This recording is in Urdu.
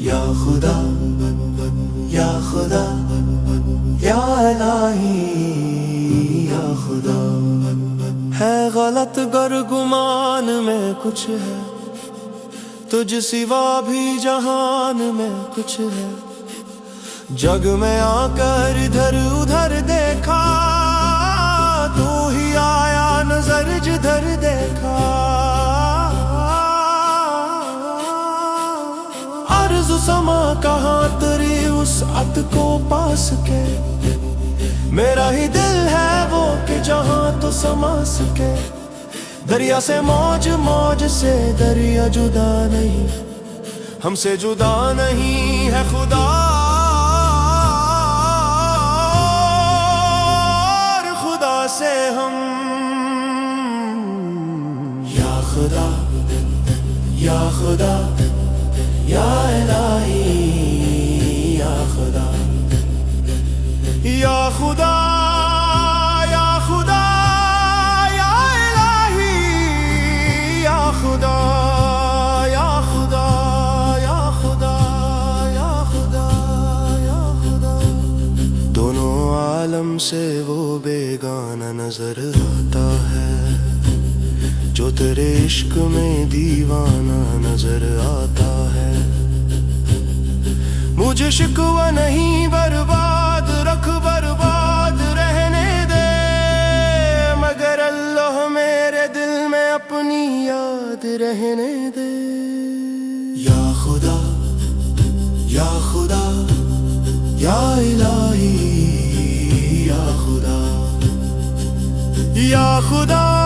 یا خدا یا خدا یا الہی یا خدا. ہے غلط گر گمان میں کچھ ہے، تجھ سوا بھی جہان میں کچھ ہے. جگ میں آ کر ادھر ادھر دیکھا، تو ہی آیا نظر جدھر دیکھا. عرض سما کہاں تیری وسعت کو پاس کے، میرا ہی دل ہے وہ کہ جہاں تو سما سکے. دریا سے موج، موج سے دریا جدا نہیں، ہم سے جدا نہیں ہے خدا. اور خدا سے ہم. یا خدا یا خدا یا الہی یا خدا. یا خدا یا خدا یا الہی یا خدا یا خدا یا خدا یا خدا یا خدا. دونوں عالم سے وہ بیگانہ نظر آتا ہے جو تیرے عشق میں دیوانہ نظر آتا ہے. مجھے شکوہ نہیں، برباد رکھ برباد رہنے دے، مگر اللہ میرے دل میں اپنی یاد رہنے دے. یا خدا یا خدا یا الہی یا خدا یا خدا